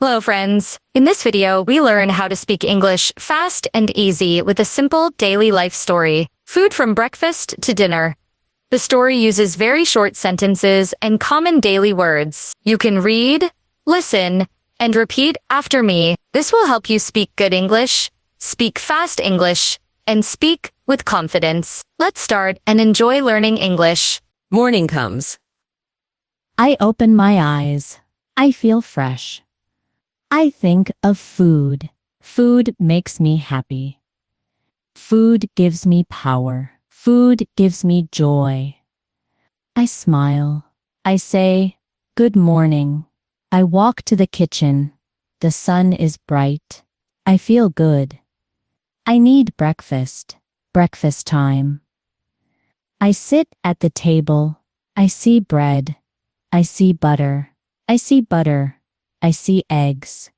Hello, friends. In this video, we learn how to speak English fast and easy with a simple daily life story, food from breakfast to dinner. The story uses very short sentences and common daily words. You can read, listen, and repeat after me. This will help you speak good English, speak fast English, and speak with confidence. Let's start and enjoy learning English. Morning comes. I open my eyes. I feel fresh. I think of food. Food makes me happy. Food gives me power. Food gives me joy. I smile. I say, "Good morning." I walk to the kitchen. The sun is bright. I feel good. I need breakfast. Breakfast time. I sit at the table. I see bread. I see butter. I see butter. I see eggs.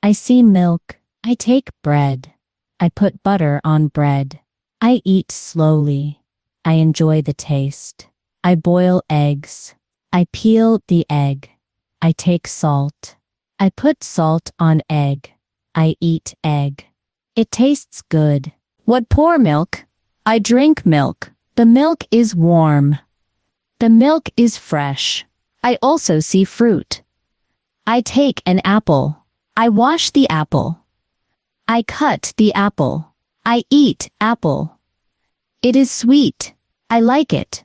I see milk. I take bread. I put butter on bread. I eat slowly. I enjoy the taste. I boil eggs. I peel the egg. I take salt. I put salt on egg. I eat egg. It tastes good. What pour milk? I drink milk. The milk is warm. The milk is fresh. I also see fruit. I take an apple. I wash the apple. I cut the apple. I eat apple. It is sweet. I like it.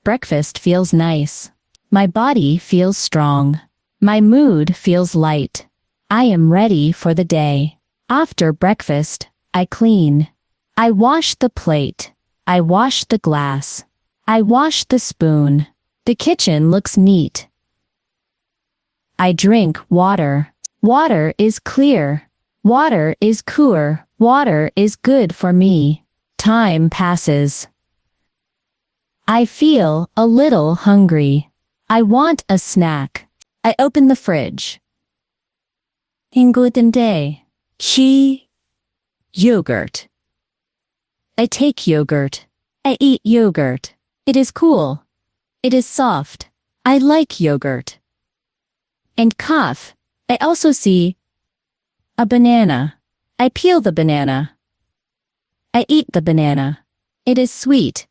Breakfast feels nice. My body feels strong. My mood feels light. I am ready for the day. After breakfast, I clean. I wash the plate. I wash the glass. I wash the spoon. The kitchen looks neat. I drink water. Water is clear. Water is cooler. Water is good for me. Time passes. I feel a little hungry. I want a snack. I open the fridge. En guten day. Chi. Yogurt. I take yogurt. I eat yogurt. It is cool. It is soft. I like yogurt. And cough. I also see a banana. I peel the banana. I eat the banana. It is sweet.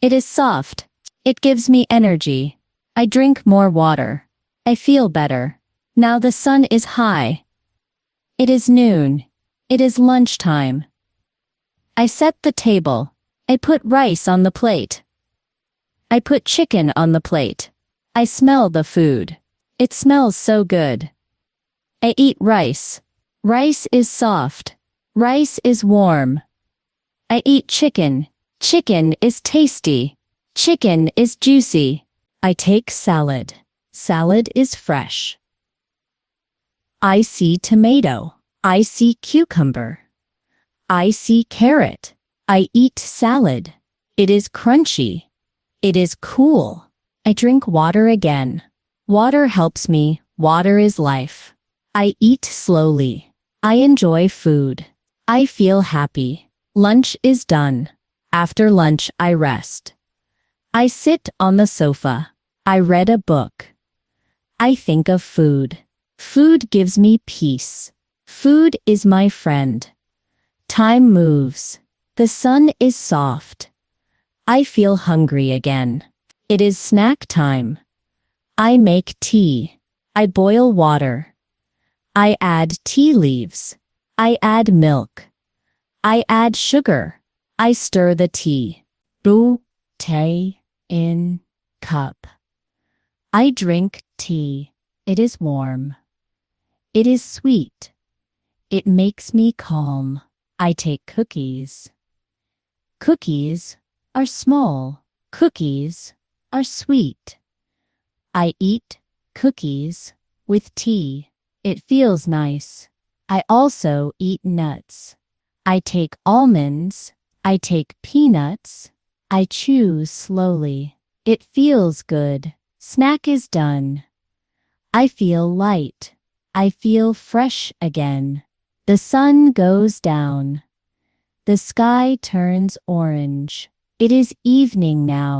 It is soft. It gives me energy. I drink more water. I feel better. Now the sun is high. It is noon. It is lunchtime. I set the table. I put rice on the plate. I put chicken on the plate. I smell the food. It smells so good. I eat rice. Rice is soft. Rice is warm. I eat chicken. Chicken is tasty. Chicken is juicy. I take salad. Salad is fresh. I see tomato. I see cucumber. I see carrot. I eat salad. It is crunchy. It is cool. I drink water again. Water helps me. Water is life. I eat slowly. I enjoy food. I feel happy. Lunch is done. After lunch, I rest. I sit on the sofa. I read a book. I think of food. Food gives me peace. Food is my friend. Time moves. The sun is soft. I feel hungry again. It is snack time. I make tea. I boil water. I add tea leaves. I add milk. I add sugar. I stir the tea. Brew tea in cup. I drink tea. It is warm. It is sweet. It makes me calm. I take cookies. Cookies are small. Cookies are sweet. I eat cookies with tea. It feels nice. I also eat nuts. I take almonds. I take peanuts. I chew slowly. It feels good. Snack is done. I feel light. I feel fresh again. The sun goes down. The sky turns orange. It is evening now.